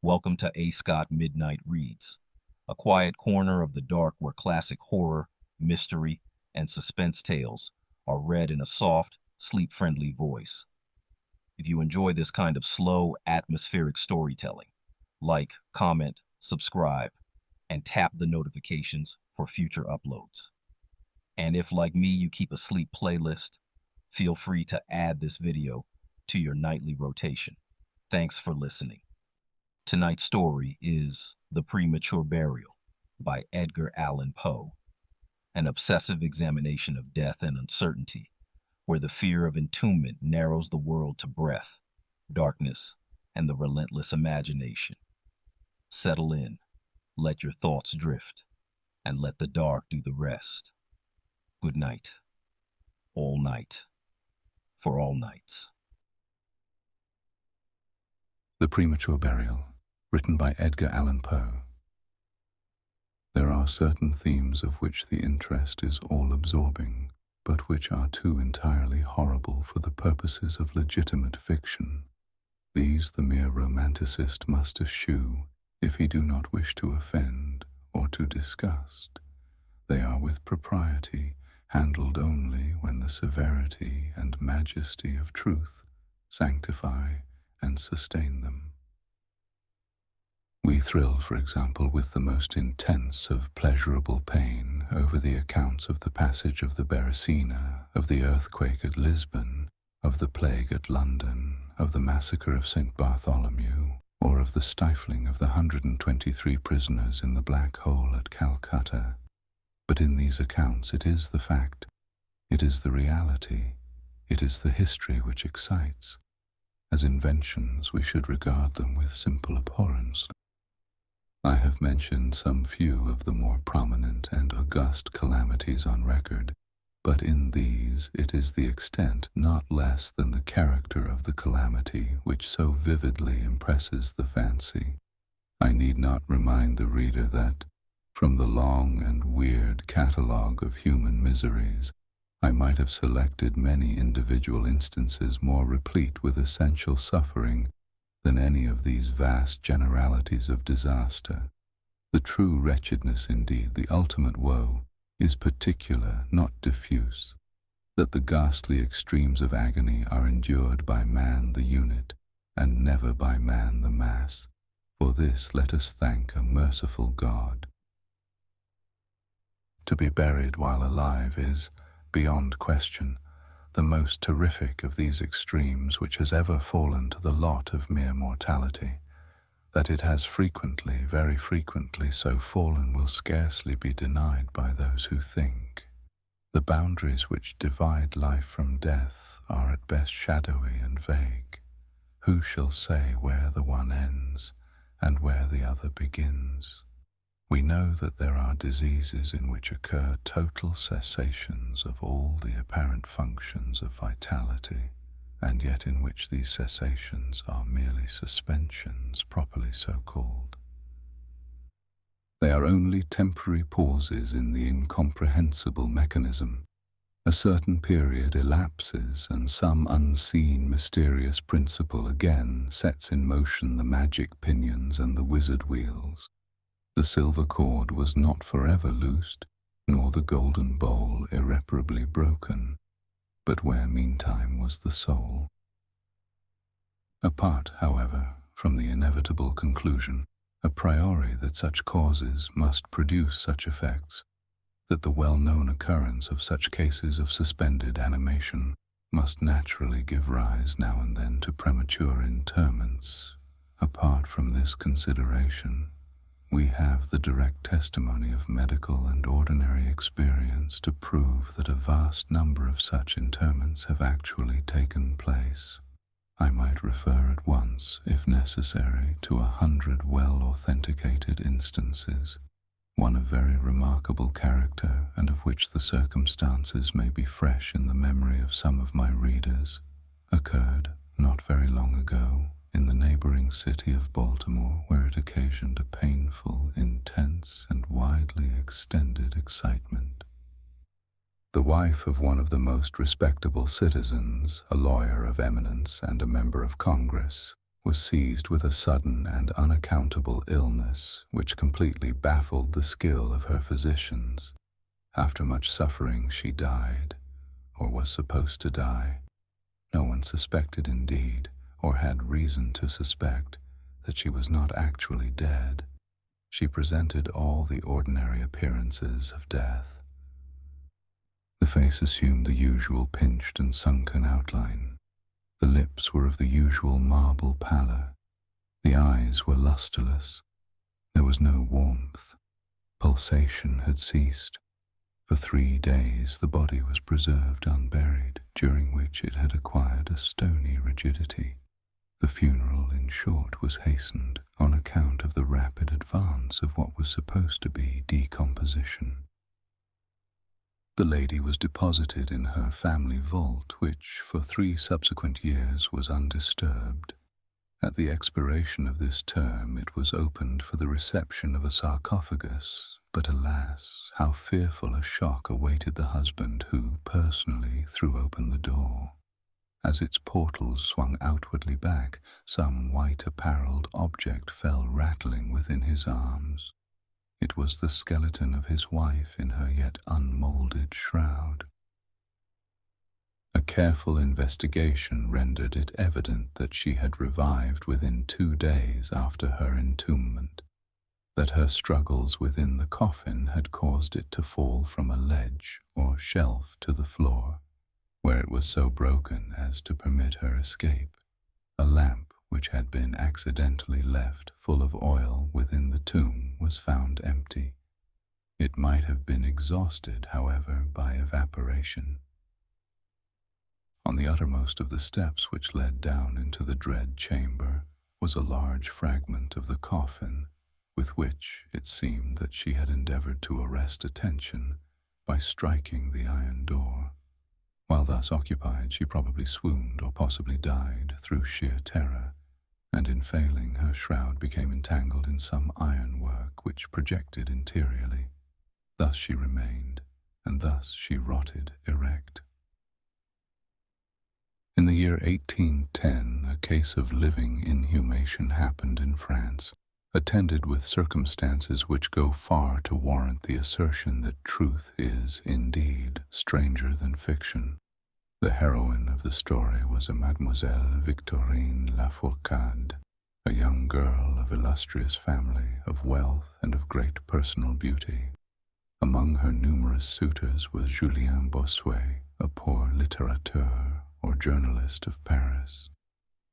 Welcome to A. Scott Midnight Reads, a quiet corner of the dark where classic horror, mystery, and suspense tales are read in a soft, sleep-friendly voice. If you enjoy this kind of slow, atmospheric storytelling, like, comment, subscribe, and tap the notifications for future uploads. And if, like me, you keep a sleep playlist, feel free to add this video to your nightly rotation. Thanks for listening. Tonight's story is The Premature Burial by Edgar Allan Poe, an obsessive examination of death and uncertainty, where the fear of entombment narrows the world to breath, darkness, and the relentless imagination. Settle in, let your thoughts drift, and let the dark do the rest. Good night. All night. For all nights. The Premature Burial, written by Edgar Allan Poe. There are certain themes of which the interest is all-absorbing, but which are too entirely horrible for the purposes of legitimate fiction. These the mere romanticist must eschew if he do not wish to offend or to disgust. They are with propriety handled only when the severity and majesty of truth sanctify and sustain them. We thrill, for example, with the most intense of pleasurable pain over the accounts of the passage of the Beresina, of the earthquake at Lisbon, of the plague at London, of the massacre of St. Bartholomew, or of the stifling of the 123 prisoners in the Black Hole at Calcutta. But in these accounts it is the fact, it is the reality, it is the history which excites. As inventions, we should regard them with simple abhorrence. I have mentioned some few of the more prominent and august calamities on record, but in these it is the extent not less than the character of the calamity which so vividly impresses the fancy. I need not remind the reader that, from the long and weird catalogue of human miseries, I might have selected many individual instances more replete with essential suffering than any of these vast generalities of disaster. The true wretchedness, indeed, the ultimate woe, is particular, not diffuse, that the ghastly extremes of agony are endured by man the unit, and never by man the mass. For this let us thank a merciful God. To be buried while alive is, beyond question, the most terrific of these extremes which has ever fallen to the lot of mere mortality. That it has frequently, very frequently so fallen will scarcely be denied by those who think. The boundaries which divide life from death are at best shadowy and vague. Who shall say where the one ends and where the other begins? We know that there are diseases in which occur total cessations of all the apparent functions of vitality, and yet in which these cessations are merely suspensions, properly so called. They are only temporary pauses in the incomprehensible mechanism. A certain period elapses, and some unseen, mysterious principle again sets in motion the magic pinions and the wizard wheels. The silver cord was not forever loosed, nor the golden bowl irreparably broken, but where meantime was the soul. Apart, however, from the inevitable conclusion, a priori that such causes must produce such effects, that the well-known occurrence of such cases of suspended animation must naturally give rise now and then to premature interments. Apart from this consideration, we have the direct testimony of medical and ordinary experience to prove that a vast number of such interments have actually taken place. I might refer at once, if necessary, to 100 well-authenticated instances, one of very remarkable character and of which the circumstances may be fresh in the memory of some of my readers, occurred, not very long ago, in the neighboring city of Baltimore, where it occasioned a painful, intense, and widely extended excitement. The wife of one of the most respectable citizens, a lawyer of eminence and a member of Congress, was seized with a sudden and unaccountable illness which completely baffled the skill of her physicians. After much suffering, she died, or was supposed to die. No one suspected indeed, or had reason to suspect, that she was not actually dead. She presented all the ordinary appearances of death. The face assumed the usual pinched and sunken outline. The lips were of the usual marble pallor. The eyes were lusterless. There was no warmth. Pulsation had ceased. For 3 days the body was preserved unburied, during which it had acquired a stony rigidity. The funeral, in short, was hastened on account of the rapid advance of what was supposed to be decomposition. The lady was deposited in her family vault, which for 3 subsequent years was undisturbed. At the expiration of this term it was opened for the reception of a sarcophagus, but alas, how fearful a shock awaited the husband who personally threw open the door. As its portals swung outwardly back, some white-apparelled object fell rattling within his arms. It was the skeleton of his wife in her yet unmoulded shroud. A careful investigation rendered it evident that she had revived within 2 days after her entombment, that her struggles within the coffin had caused it to fall from a ledge or shelf to the floor, where it was so broken as to permit her escape. A lamp which had been accidentally left full of oil within the tomb was found empty. It might have been exhausted, however, by evaporation. On the uttermost of the steps which led down into the dread chamber was a large fragment of the coffin, with which it seemed that she had endeavored to arrest attention by striking the iron door. While thus occupied, she probably swooned or possibly died through sheer terror, and in failing, her shroud became entangled in some ironwork which projected interiorly. Thus she remained, and thus she rotted erect. In the year 1810, a case of living inhumation happened in France, attended with circumstances which go far to warrant the assertion that truth is, indeed, stranger than fiction. The heroine of the story was a Mademoiselle Victorine Lafourcade, a young girl of illustrious family, of wealth and of great personal beauty. Among her numerous suitors was Julien Bossuet, a poor litterateur or journalist of Paris.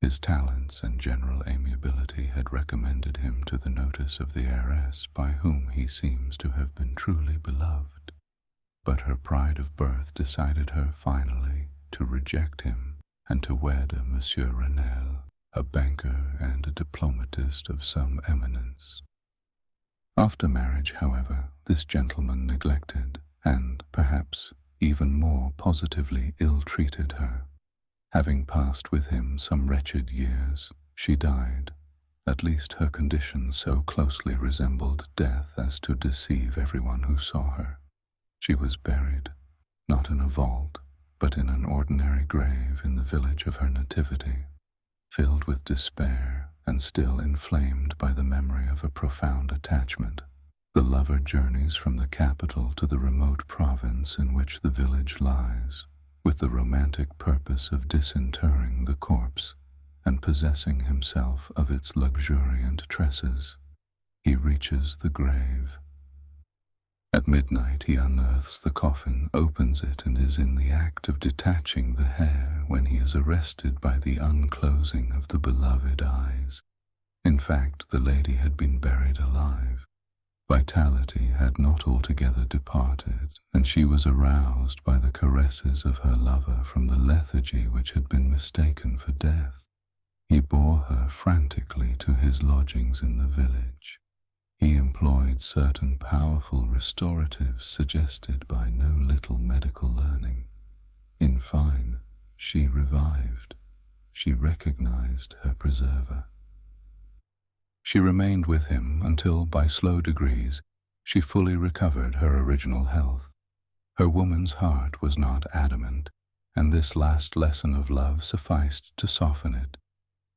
His talents and general amiability had recommended him to the notice of the heiress, by whom he seems to have been truly beloved. But her pride of birth decided her finally to reject him and to wed a Monsieur Renel, a banker and a diplomatist of some eminence. After marriage, however, this gentleman neglected and, perhaps, even more positively ill-treated her. Having passed with him some wretched years, she died. At least her condition so closely resembled death as to deceive everyone who saw her. She was buried, not in a vault, but in an ordinary grave in the village of her nativity. Filled with despair and still inflamed by the memory of a profound attachment, the lover journeys from the capital to the remote province in which the village lies, with the romantic purpose of disinterring the corpse and possessing himself of its luxuriant tresses. He reaches the grave. At midnight he unearths the coffin, opens it, and is in the act of detaching the hair when he is arrested by the unclosing of the beloved eyes. In fact, the lady had been buried alive. Vitality had not altogether departed, and she was aroused by the caresses of her lover from the lethargy which had been mistaken for death. He bore her frantically to his lodgings in the village. He employed certain powerful restoratives suggested by no little medical learning. In fine, she revived. She recognized her preserver. She remained with him until, by slow degrees, she fully recovered her original health. Her woman's heart was not adamant, and this last lesson of love sufficed to soften it.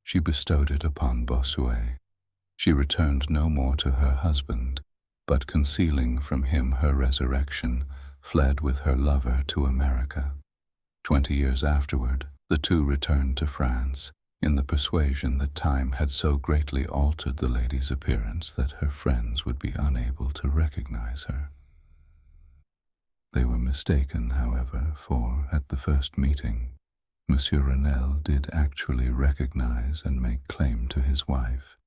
she bestowed it upon Bossuet. She returned no more to her husband, but concealing from him her resurrection, fled with her lover to America. 20 years afterward, the two returned to France, in the persuasion that time had so greatly altered the lady's appearance that her friends would be unable to recognize her. They were mistaken, however, for, at the first meeting, Monsieur Renelle did actually recognize and make claim to his wife.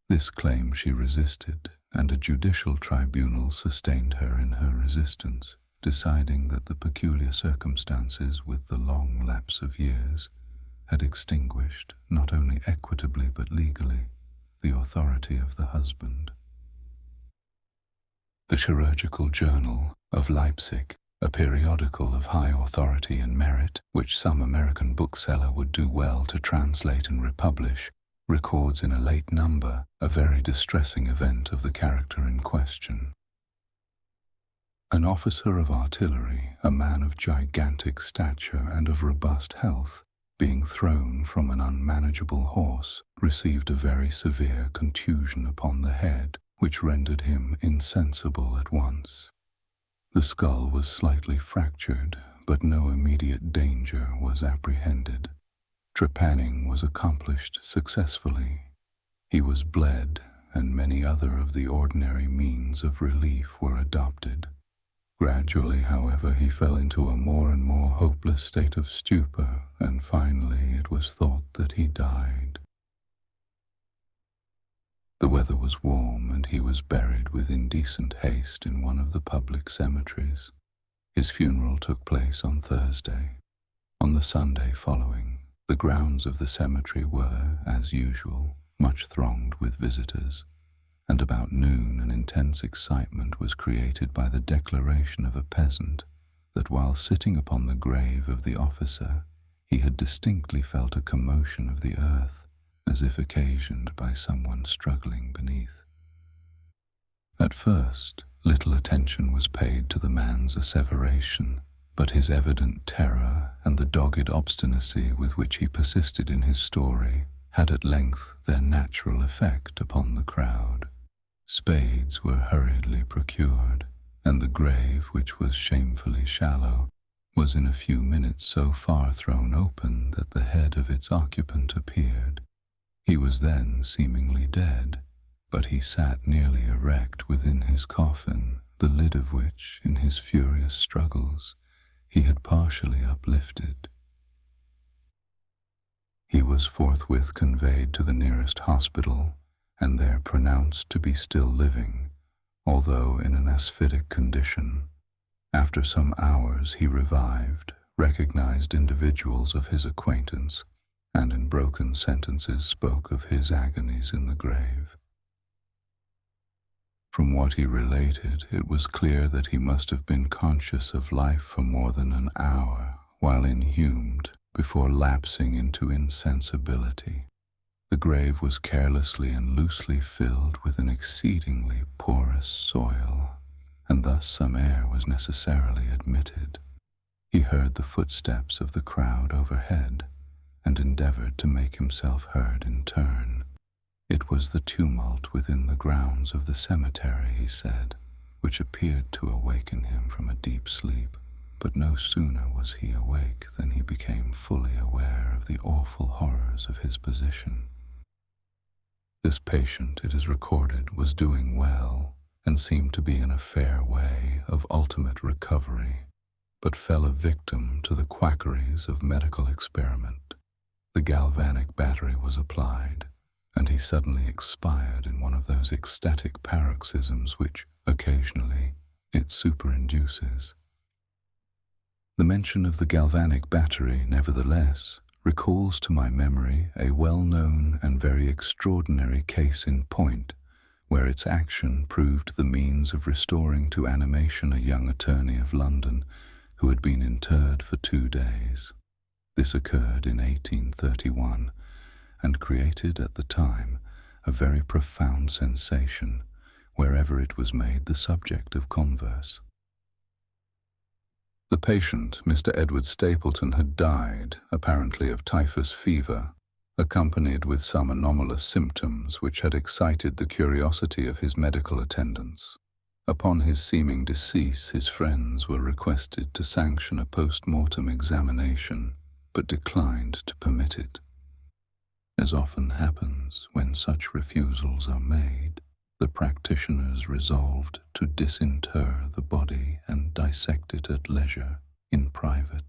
This claim she resisted, and a judicial tribunal sustained her in her resistance, deciding that the peculiar circumstances with the long lapse of years had extinguished, not only equitably but legally, the authority of the husband. The Chirurgical Journal of Leipzig, a periodical of high authority and merit, which some American bookseller would do well to translate and republish, records in a late number a very distressing event of the character in question. An officer of artillery, a man of gigantic stature and of robust health, being thrown from an unmanageable horse, received a very severe contusion upon the head, which rendered him insensible at once. The skull was slightly fractured, but no immediate danger was apprehended. Trepanning was accomplished successfully. He was bled, and many other of the ordinary means of relief were adopted. Gradually, however, he fell into a more and more hopeless state of stupor, and finally it was thought that he died. The weather was warm, and he was buried with indecent haste in one of the public cemeteries. His funeral took place on Thursday. On the Sunday following, the grounds of the cemetery were, as usual, much thronged with visitors, and about noon an intense excitement was created by the declaration of a peasant that while sitting upon the grave of the officer, he had distinctly felt a commotion of the earth, as if occasioned by someone struggling beneath. At first, little attention was paid to the man's asseveration, but his evident terror and the dogged obstinacy with which he persisted in his story had at length their natural effect upon the crowd. Spades were hurriedly procured, and the grave, which was shamefully shallow, was in a few minutes so far thrown open that the head of its occupant appeared. He was then seemingly dead, but he sat nearly erect within his coffin, the lid of which, in his furious struggles, he had partially uplifted. He was forthwith conveyed to the nearest hospital, and there pronounced to be still living, although in an asphytic condition. After some hours he revived, recognized individuals of his acquaintance, and in broken sentences spoke of his agonies in the grave. From what he related, it was clear that he must have been conscious of life for more than an hour, while inhumed, before lapsing into insensibility. The grave was carelessly and loosely filled with an exceedingly porous soil, and thus some air was necessarily admitted. He heard the footsteps of the crowd overhead, and endeavored to make himself heard in turn. It was the tumult within the grounds of the cemetery, he said, which appeared to awaken him from a deep sleep, but no sooner was he awake than he became fully aware of the awful horrors of his position. This patient, it is recorded, was doing well, and seemed to be in a fair way of ultimate recovery, but fell a victim to the quackeries of medical experiment. The galvanic battery was applied, and he suddenly expired in one of those ecstatic paroxysms which, occasionally, it superinduces. The mention of the galvanic battery, nevertheless, recalls to my memory a well-known and very extraordinary case in point, where its action proved the means of restoring to animation a young attorney of London who had been interred for 2 days. This occurred in 1831, and created at the time a very profound sensation wherever it was made the subject of converse. The patient, Mr. Edward Stapleton, had died, apparently of typhus fever, accompanied with some anomalous symptoms which had excited the curiosity of his medical attendants. Upon his seeming decease, his friends were requested to sanction a post-mortem examination, but declined to permit it. As often happens when such refusals are made, the practitioners resolved to disinter the body and dissect it at leisure, in private.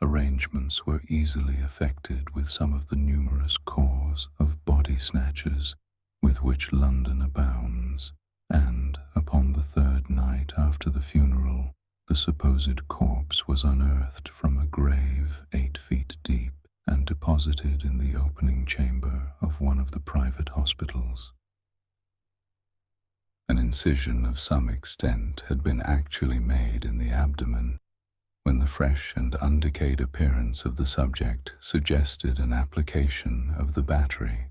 Arrangements were easily effected with some of the numerous corps of body snatchers with which London abounds, and upon the third night after the funeral, the supposed corpse was unearthed from a grave 8 feet deep and deposited in the opening chamber of one of the private hospitals. An incision of some extent had been actually made in the abdomen, when the fresh and undecayed appearance of the subject suggested an application of the battery.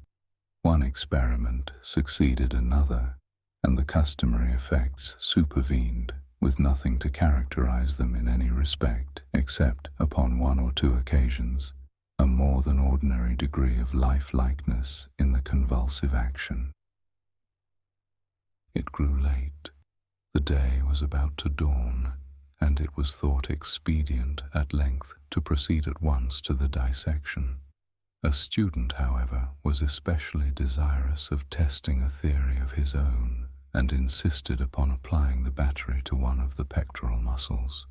One experiment succeeded another, and the customary effects supervened, with nothing to characterize them in any respect, except, upon 1 or 2 occasions, a more than ordinary degree of lifelikeness in the convulsive action. It grew late. The day was about to dawn, and it was thought expedient at length to proceed at once to the dissection. A student, however, was especially desirous of testing a theory of his own, and insisted upon applying the battery to one of the pectoral muscles.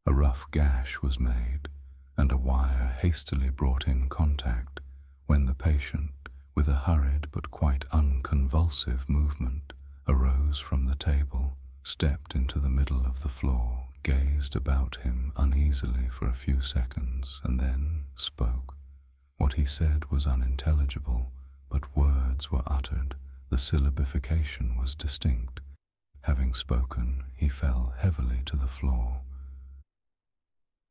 A rough gash was made, and a wire hastily brought in contact, when the patient, with a hurried but quite unconvulsive movement, arose from the table, stepped into the middle of the floor, gazed about him uneasily for a few seconds, and then spoke. What he said was unintelligible, but words were uttered. The syllabification was distinct. Having spoken, he fell heavily to the floor.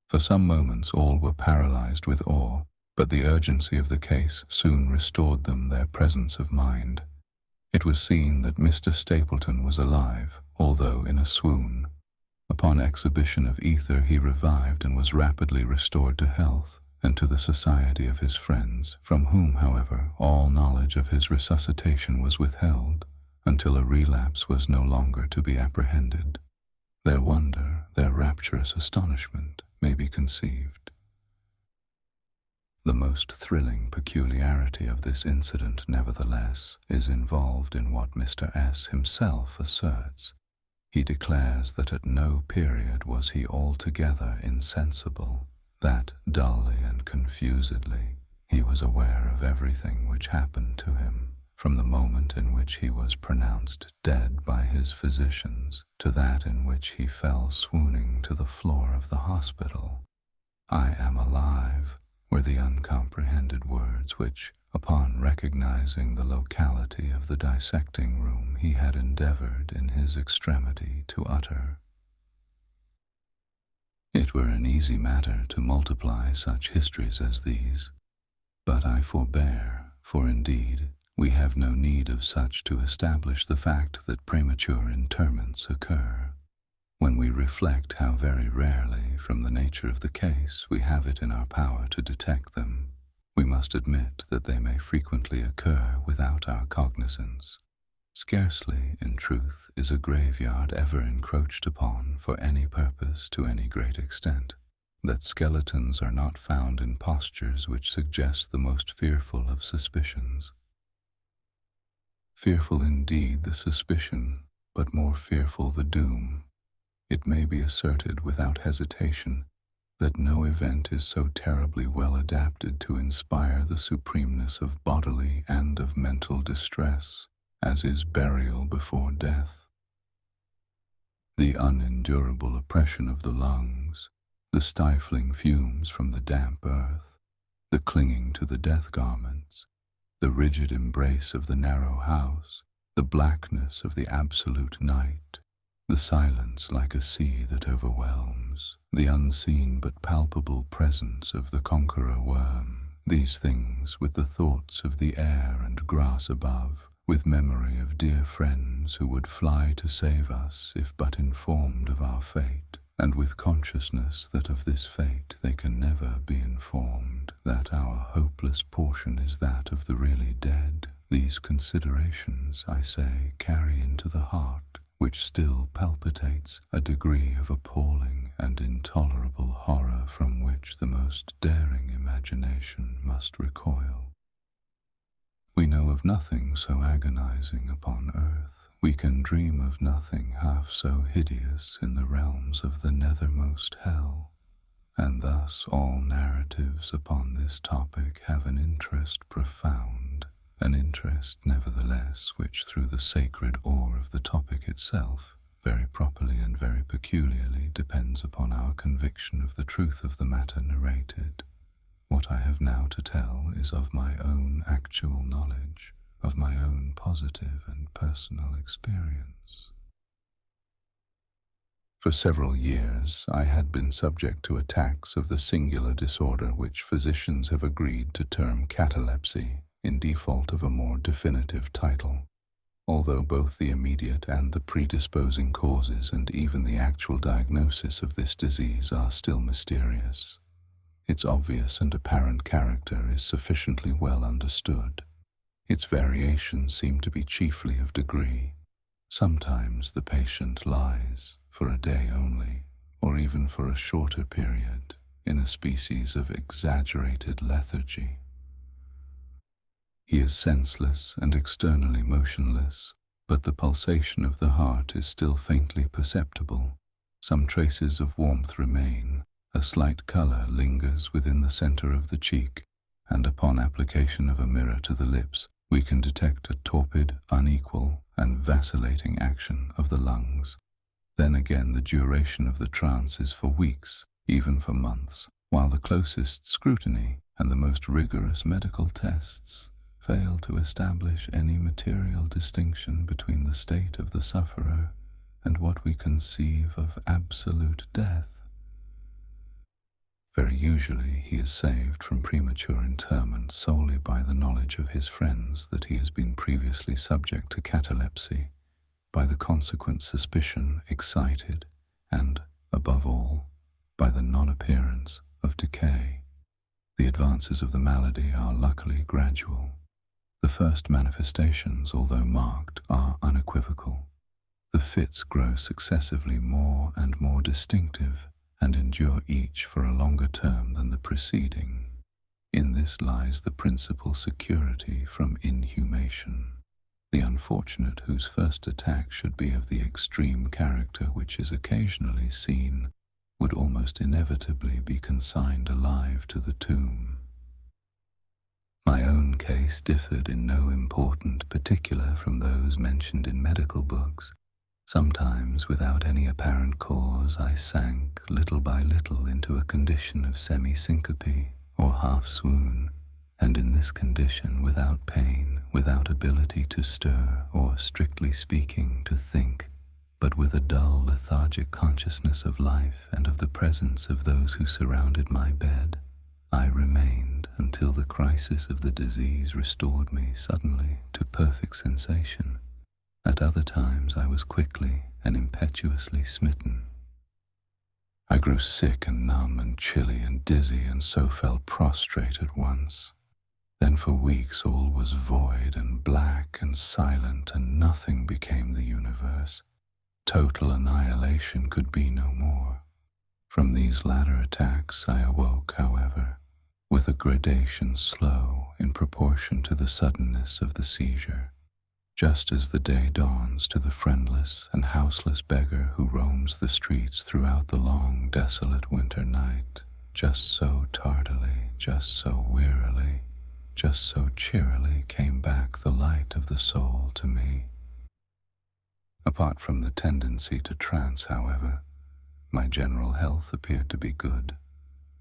For some moments all were paralyzed with awe, but the urgency of the case soon restored them their presence of mind. It was seen that Mr. Stapleton was alive, although in a swoon. Upon exhibition of ether he revived and was rapidly restored to health and to the society of his friends, from whom, however, all knowledge of his resuscitation was withheld, until a relapse was no longer to be apprehended. Their wonder, their rapturous astonishment, may be conceived. The most thrilling peculiarity of this incident, nevertheless, is involved in what Mr. S. himself asserts. He declares that at no period was he altogether insensible, that dully and confusedly he was aware of everything which happened to him, from the moment in which he was pronounced dead by his physicians to that in which he fell swooning to the floor of the hospital. "I am alive," were the uncomprehended words which, upon recognizing the locality of the dissecting room, he had endeavored in his extremity to utter. It were an easy matter to multiply such histories as these, but I forbear, for indeed we have no need of such to establish the fact that premature interments occur. When we reflect how very rarely, from the nature of the case, we have it in our power to detect them, we must admit that they may frequently occur without our cognizance. Scarcely, in truth, is a graveyard ever encroached upon for any purpose to any great extent, that skeletons are not found in postures which suggest the most fearful of suspicions. Fearful indeed the suspicion, but more fearful the doom. It may be asserted without hesitation that no event is so terribly well adapted to inspire the supremeness of bodily and of mental distress as is burial before death. The unendurable oppression of the lungs, the stifling fumes from the damp earth, the clinging to the death garments, the rigid embrace of the narrow house, the blackness of the absolute night, the silence like a sea that overwhelms, the unseen but palpable presence of the conqueror worm, these things, with the thoughts of the air and grass above, with memory of dear friends who would fly to save us if but informed of our fate, and with consciousness that of this fate they can never be informed, that our hopeless portion is that of the really dead, these considerations, I say, carry into the heart, which still palpitates, a degree of appalling and intolerable horror from which the most daring imagination must recoil. We know of nothing so agonizing upon earth. We can dream of nothing half so hideous in the realms of the nethermost hell, and thus all narratives upon this topic have an interest profound, an interest nevertheless which through the sacred awe of the topic itself, very properly and very peculiarly depends upon our conviction of the truth of the matter narrated. What I have now to tell is of my own actual knowledge, of my own positive and personal experience. For several years I had been subject to attacks of the singular disorder which physicians have agreed to term catalepsy, in default of a more definitive title, although both the immediate and the predisposing causes and even the actual diagnosis of this disease are still mysterious. Its obvious and apparent character is sufficiently well understood. Its variations seem to be chiefly of degree. Sometimes the patient lies, for a day only, or even for a shorter period, in a species of exaggerated lethargy. He is senseless and externally motionless, but the pulsation of the heart is still faintly perceptible. Some traces of warmth remain, a slight color lingers within the center of the cheek, and upon application of a mirror to the lips, we can detect a torpid, unequal, and vacillating action of the lungs. Then again the duration of the trance is for weeks, even for months, while the closest scrutiny and the most rigorous medical tests fail to establish any material distinction between the state of the sufferer and what we conceive of absolute death. Very usually he is saved from premature interment solely by the knowledge of his friends that he has been previously subject to catalepsy, by the consequent suspicion excited, and, above all, by the non-appearance of decay. The advances of the malady are luckily gradual. The first manifestations, although marked, are unequivocal. The fits grow successively more and more distinctive, and endure each for a longer term than the preceding. In this lies the principal security from inhumation. The unfortunate whose first attack should be of the extreme character which is occasionally seen would almost inevitably be consigned alive to the tomb. My own case differed in no important particular from those mentioned in medical books. Sometimes, without any apparent cause, I sank little by little into a condition of semi-syncope or half-swoon, and in this condition, without pain, without ability to stir, or, strictly speaking, to think, but with a dull, lethargic consciousness of life and of the presence of those who surrounded my bed, I remained until the crisis of the disease restored me suddenly to perfect sensation. At other times I was quickly and impetuously smitten. I grew sick and numb and chilly and dizzy, and so fell prostrate at once. Then for weeks all was void and black and silent, and nothing became the universe. Total annihilation could be no more. From these latter attacks I awoke, however, with a gradation slow in proportion to the suddenness of the seizure. Just as the day dawns to the friendless and houseless beggar who roams the streets throughout the long, desolate winter night, just so tardily, just so wearily, just so cheerily came back the light of the soul to me. Apart from the tendency to trance, however, my general health appeared to be good,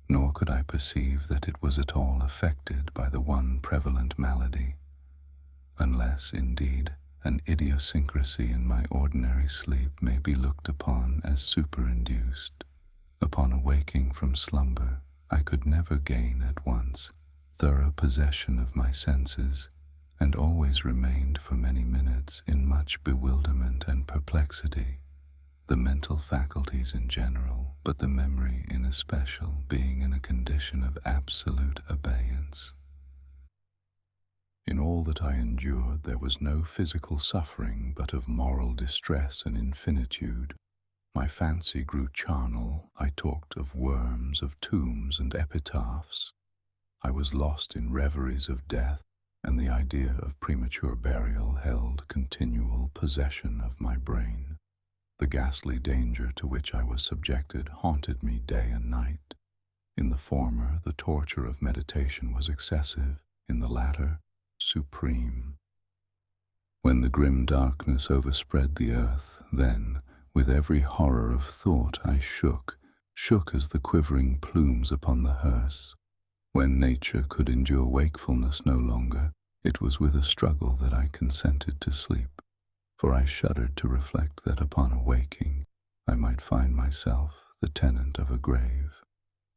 nor could I perceive that it was at all affected by the one prevalent malady, unless, indeed, an idiosyncrasy in my ordinary sleep may be looked upon as superinduced. Upon awaking from slumber, I could never gain at once thorough possession of my senses, and always remained for many minutes in much bewilderment and perplexity. the mental faculties in general, but the memory in especial, being in a condition of absolute abeyance. In all that I endured there was no physical suffering, but of moral distress and infinitude. My fancy grew charnel, I talked of worms, of tombs and epitaphs. I was lost in reveries of death, and the idea of premature burial held continual possession of my brain. The ghastly danger to which I was subjected haunted me day and night. In the former, the torture of meditation was excessive, in the latter, supreme. When the grim darkness overspread the earth, then, with every horror of thought, I shook as the quivering plumes upon the hearse. When nature could endure wakefulness no longer, it was with a struggle that I consented to sleep, for I shuddered to reflect that upon awaking I might find myself the tenant of a grave.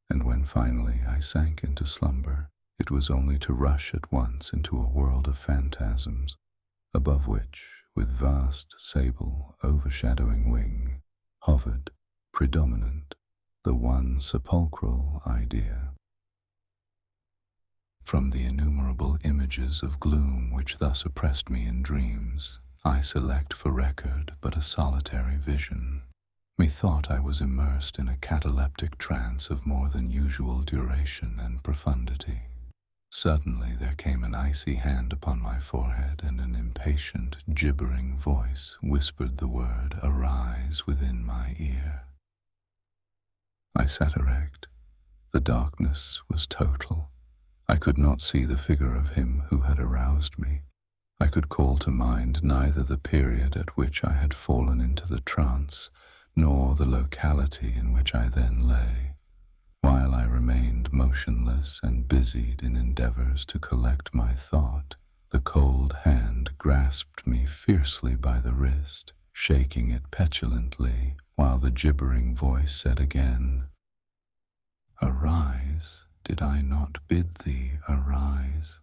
And when finally I sank into slumber, it was only to rush at once into a world of phantasms, above which, with vast sable overshadowing wing, hovered, predominant, the one sepulchral idea. From the innumerable images of gloom which thus oppressed me in dreams, I select for record but a solitary vision. Methought I was immersed in a cataleptic trance of more than usual duration and profundity. Suddenly there came an icy hand upon my forehead, and an impatient, gibbering voice whispered the word "Arise" within my ear. I sat erect. The darkness was total. I could not see the figure of him who had aroused me. I could call to mind neither the period at which I had fallen into the trance, nor the locality in which I then lay. While I remained motionless and busied in endeavors to collect my thought, the cold hand grasped me fiercely by the wrist, shaking it petulantly, while the gibbering voice said again, "Arise, did I not bid thee arise?"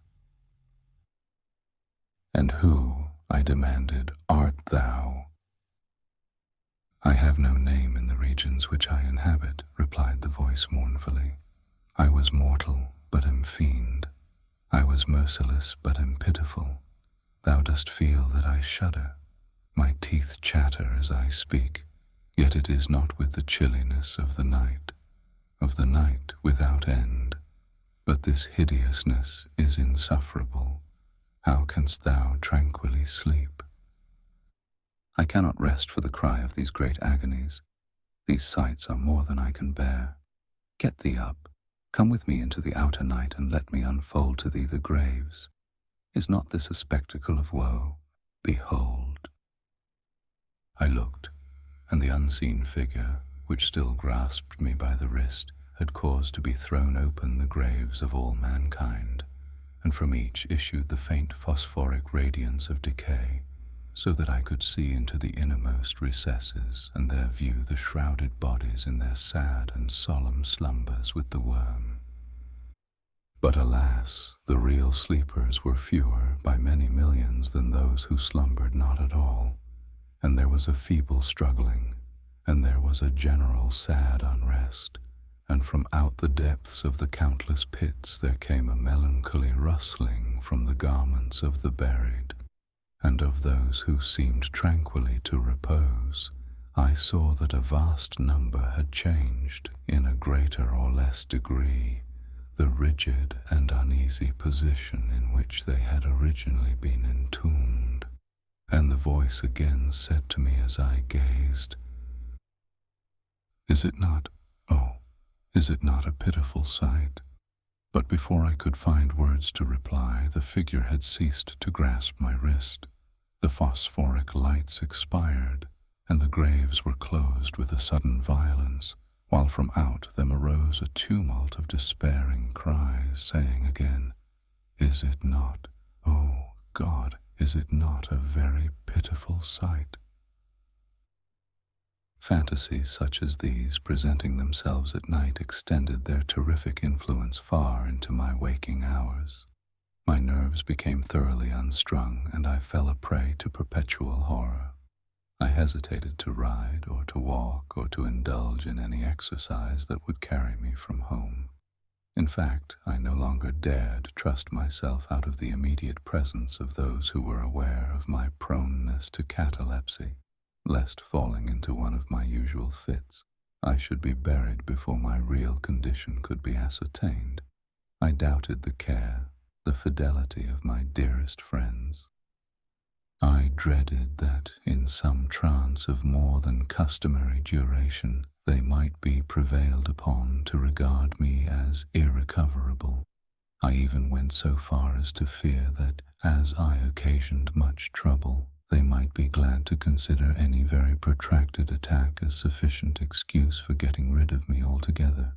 "And who," I demanded, "art thou?" "I have no name in the regions which I inhabit," replied the voice mournfully. "I was mortal, but am fiend. I was merciless, but am pitiful. Thou dost feel that I shudder. My teeth chatter as I speak, yet it is not with the chilliness of the night without end. But this hideousness is insufferable. How canst thou tranquilly sleep? I cannot rest for the cry of these great agonies. These sights are more than I can bear. Get thee up, come with me into the outer night, and let me unfold to thee the graves. Is not this a spectacle of woe? Behold." I looked, and the unseen figure, which still grasped me by the wrist, had caused to be thrown open the graves of all mankind, and from each issued the faint phosphoric radiance of decay, so that I could see into the innermost recesses, and there view the shrouded bodies in their sad and solemn slumbers with the worm. But alas, the real sleepers were fewer by many millions than those who slumbered not at all, and there was a feeble struggling, and there was a general sad unrest, and from out the depths of the countless pits there came a melancholy rustling from the garments of the buried. And of those who seemed tranquilly to repose, I saw that a vast number had changed, in a greater or less degree, the rigid and uneasy position in which they had originally been entombed. And the voice again said to me as I gazed, is it not a pitiful sight?" But before I could find words to reply, the figure had ceased to grasp my wrist. The phosphoric lights expired, and the graves were closed with a sudden violence, while from out them arose a tumult of despairing cries, saying again, "Is it not, oh God, is it not a very pitiful sight?" Fantasies such as these, presenting themselves at night, extended their terrific influence far into my waking hours. My nerves became thoroughly unstrung, and I fell a prey to perpetual horror. I hesitated to ride or to walk or to indulge in any exercise that would carry me from home. In fact, I no longer dared trust myself out of the immediate presence of those who were aware of my proneness to catalepsy, lest falling into one of my usual fits, I should be buried before my real condition could be ascertained. I doubted the care, the fidelity of my dearest friends. I dreaded that, in some trance of more than customary duration, they might be prevailed upon to regard me as irrecoverable. I even went so far as to fear that, as I occasioned much trouble, they might be glad to consider any very protracted attack as sufficient excuse for getting rid of me altogether.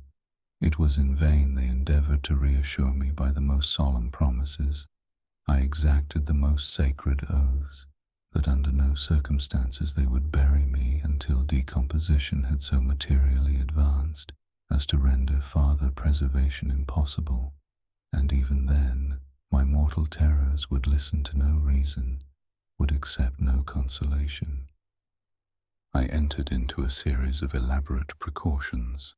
It was in vain they endeavored to reassure me by the most solemn promises. I exacted the most sacred oaths, that under no circumstances they would bury me until decomposition had so materially advanced as to render farther preservation impossible, and even then my mortal terrors would listen to no reason, would accept no consolation. I entered into a series of elaborate precautions.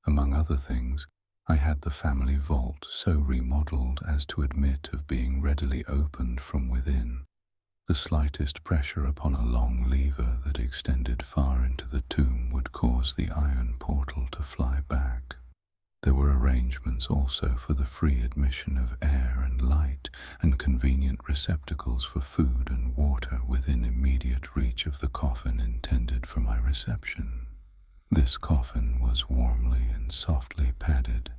Among other things, I had the family vault so remodeled as to admit of being readily opened from within. The slightest pressure upon a long lever that extended far into the tomb would cause the iron portal to fly back. There were arrangements also for the free admission of air and light, and convenient receptacles for food and water within immediate reach of the coffin intended for my reception. This coffin was warmly and softly padded,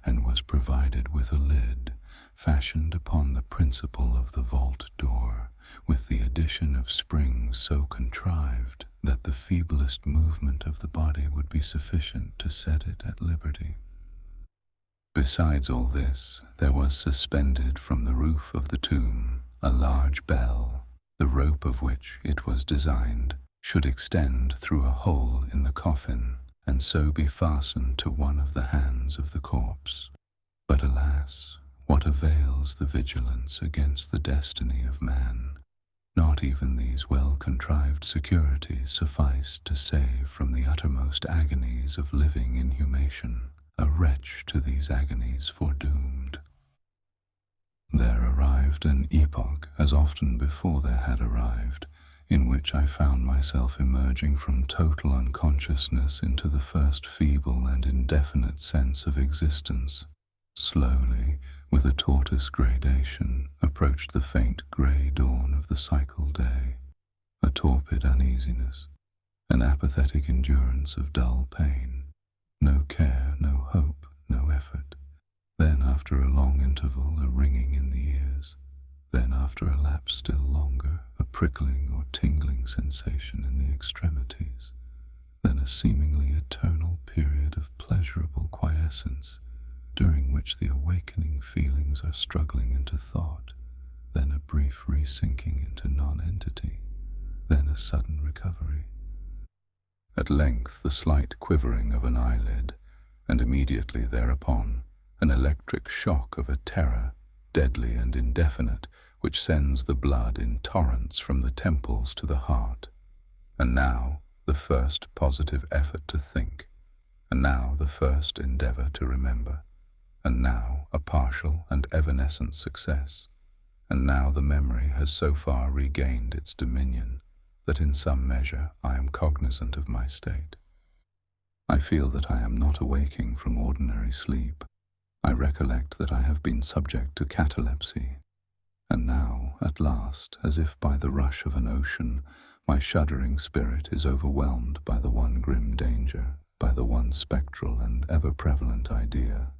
and was provided with a lid, fashioned upon the principle of the vault door, with the addition of springs so contrived that the feeblest movement of the body would be sufficient to set it at liberty. Besides all this, there was suspended from the roof of the tomb a large bell, the rope of which, it was designed, should extend through a hole in the coffin, and so be fastened to one of the hands of the corpse. But alas, what avails the vigilance against the destiny of man? Not even these well-contrived securities sufficed to save from the uttermost agonies of living inhumation a wretch to these agonies foredoomed. There arrived an epoch, as often before there had arrived, in which I found myself emerging from total unconsciousness into the first feeble and indefinite sense of existence. Slowly, with a tortoise gradation, approached the faint grey dawn of the cycle day, a torpid uneasiness, an apathetic endurance of dull pain, no care, no hope, no effort. Then, after a long interval, a ringing in the ears. Then, after a lapse still longer, a prickling or tingling sensation in the extremities. Then a seemingly eternal period of pleasurable quiescence, during which the awakening feelings are struggling into thought. Then a brief resinking into non-entity. Then a sudden recovery. At length the slight quivering of an eyelid, and immediately thereupon an electric shock of a terror, deadly and indefinite, which sends the blood in torrents from the temples to the heart. And now the first positive effort to think, and now the first endeavor to remember, and now a partial and evanescent success, and now the memory has so far regained its dominion that in some measure I am cognizant of my state. I feel that I am not awaking from ordinary sleep. I recollect that I have been subject to catalepsy, and now, at last, as if by the rush of an ocean, my shuddering spirit is overwhelmed by the one grim danger, by the one spectral and ever-prevalent idea.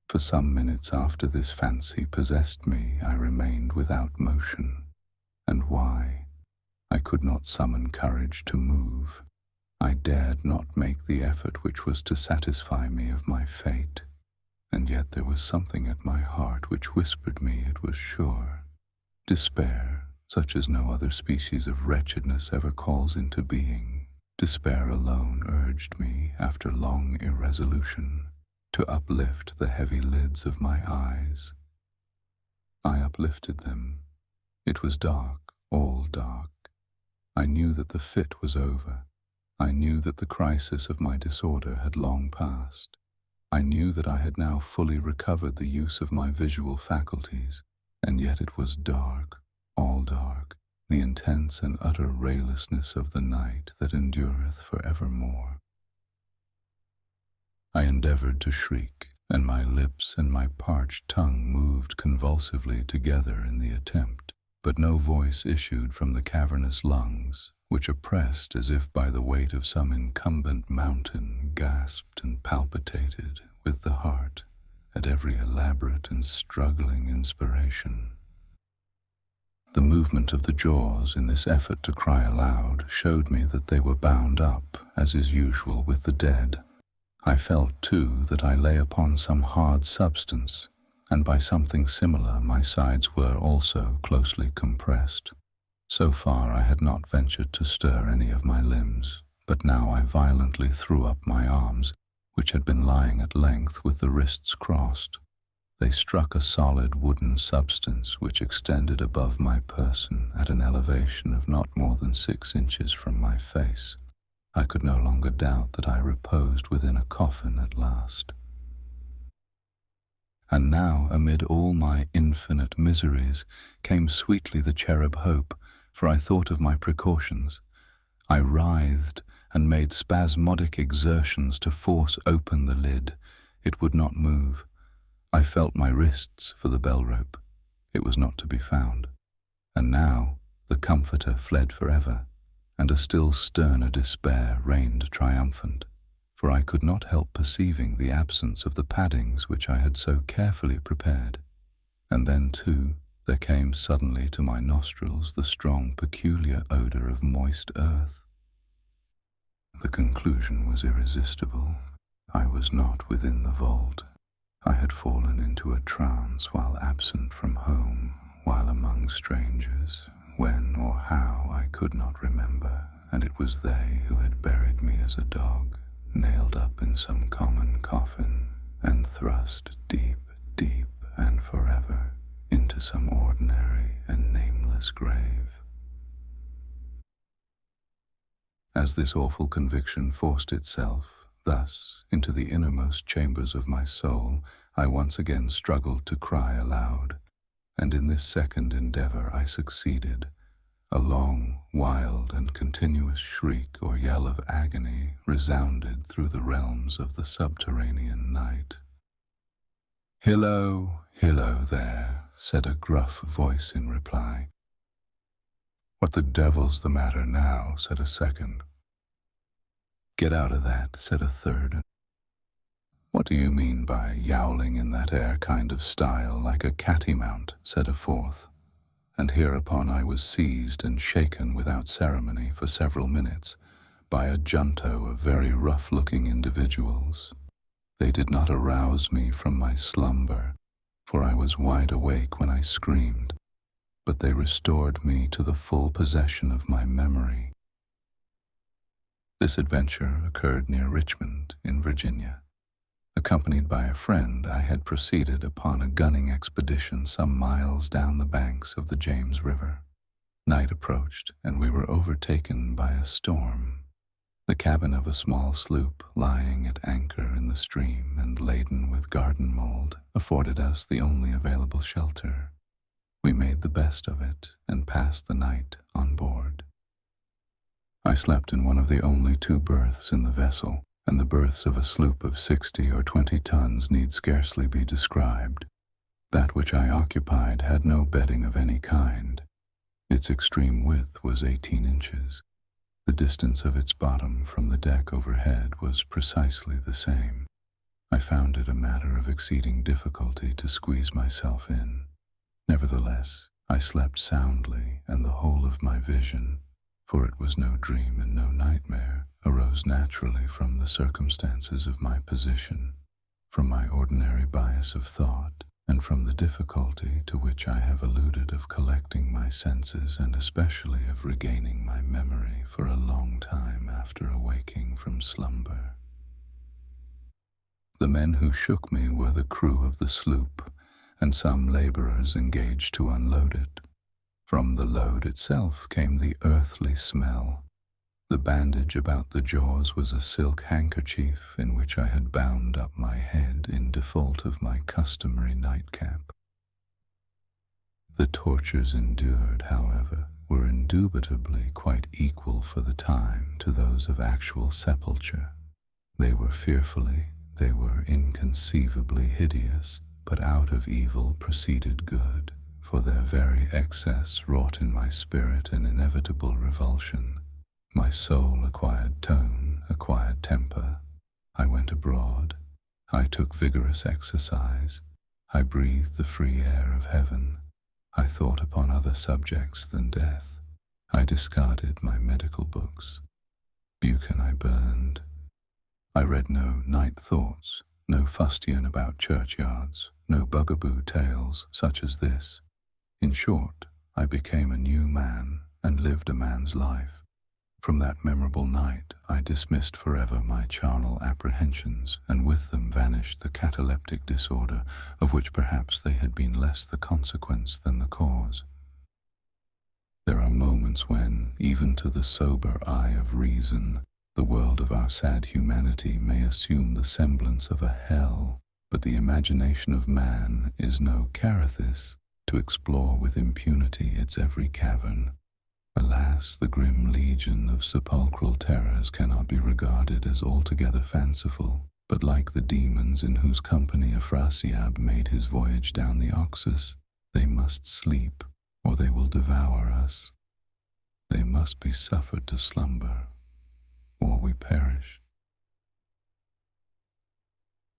For some minutes after this fancy possessed me, I remained without motion. And why? I could not summon courage to move. I dared not make the effort which was to satisfy me of my fate. And yet there was something at my heart which whispered me it was sure. Despair, such as no other species of wretchedness ever calls into being, despair alone urged me, after long irresolution, to uplift the heavy lids of my eyes. I uplifted them. It was dark, all dark. I knew knew that the fit was over. I knew that the crisis of my disorder had long passed. I knew that I had now fully recovered the use of my visual faculties, and yet it was dark, all dark, the intense and utter raylessness of the night that endureth for evermore. I endeavored to shriek, and my lips and my parched tongue moved convulsively together in the attempt, but no voice issued from the cavernous lungs, which, oppressed as if by the weight of some incumbent mountain, gasped and palpitated with the heart at every elaborate and struggling inspiration. The movement of the jaws in this effort to cry aloud showed me that they were bound up, as is usual with the dead. I felt, too, that I lay upon some hard substance, and by something similar my sides were also closely compressed. So far I had not ventured to stir any of my limbs, but now I violently threw up my arms, which had been lying at length with the wrists crossed. They struck a solid wooden substance which extended above my person at an elevation of not more than 6 inches from my face. I could no longer doubt that I reposed within a coffin at last. And now, amid all my infinite miseries, came sweetly the cherub hope, for I thought of my precautions. I writhed and made spasmodic exertions to force open the lid. It would not move. I felt my wrists for the bell rope. It was not to be found. And now the comforter fled forever, and a still sterner despair reigned triumphant, for I could not help perceiving the absence of the paddings which I had so carefully prepared. And then, too, there came suddenly to my nostrils the strong, peculiar odor of moist earth. The conclusion was irresistible. I was not within the vault. I had fallen into a trance while absent from home, while among strangers. When or how I could not remember, and it was they who had buried me as a dog, nailed up in some common coffin, and thrust deep, deep, and forever into some ordinary and nameless grave. As this awful conviction forced itself, thus, into the innermost chambers of my soul, I once again struggled to cry aloud, and in this second endeavor I succeeded. A long, wild, and continuous shriek or yell of agony resounded through the realms of the subterranean night. "Hillo, hillo there," said a gruff voice in reply. "What the devil's the matter now?" said a second. "Get out of that," said a third. "What do you mean by yowling in that air kind of style like a cattymount?" said a fourth. And hereupon I was seized and shaken without ceremony for several minutes by a junto of very rough-looking individuals. They did not arouse me from my slumber, for I was wide awake when I screamed, but they restored me to the full possession of my memory. This adventure occurred near Richmond, in Virginia. Accompanied by a friend, I had proceeded upon a gunning expedition some miles down the banks of the James River. Night approached, and we were overtaken by a storm. The cabin of a small sloop, lying at anchor in the stream and laden with garden mold, afforded us the only available shelter. We made the best of it and passed the night on board. I slept in one of the only 2 berths in the vessel, and the berths of a sloop of 60 or 20 tons need scarcely be described. That which I occupied had no bedding of any kind. Its extreme width was 18 inches. The distance of its bottom from the deck overhead was precisely the same. I found it a matter of exceeding difficulty to squeeze myself in. Nevertheless, I slept soundly, and the whole of my vision, for it was no dream and no nightmare, arose naturally from the circumstances of my position, from my ordinary bias of thought, and from the difficulty to which I have alluded of collecting my senses and especially of regaining my memory for a long time after awaking from slumber. The men who shook me were the crew of the sloop, and some laborers engaged to unload it. From the load itself came the earthly smell. The bandage about the jaws was a silk handkerchief in which I had bound up my head in default of my customary nightcap. The tortures endured, however, were indubitably quite equal for the time to those of actual sepulture. They were inconceivably hideous, but out of evil proceeded good, for their very excess wrought in my spirit an inevitable revulsion. My soul acquired tone, acquired temper. I went abroad. I took vigorous exercise. I breathed the free air of heaven. I thought upon other subjects than death. I discarded my medical books. Buchan I burned. I read no night thoughts, no fustian about churchyards, no bugaboo tales such as this. In short, I became a new man and lived a man's life. From that memorable night I dismissed forever my charnel apprehensions, and with them vanished the cataleptic disorder, of which perhaps they had been less the consequence than the cause. There are moments when, even to the sober eye of reason, the world of our sad humanity may assume the semblance of a hell, but the imagination of man is no Carathis to explore with impunity its every cavern. Alas, the grim legion of sepulchral terrors cannot be regarded as altogether fanciful, but like the demons in whose company Afrasiab made his voyage down the Oxus, they must sleep, or they will devour us. They must be suffered to slumber, or we perish.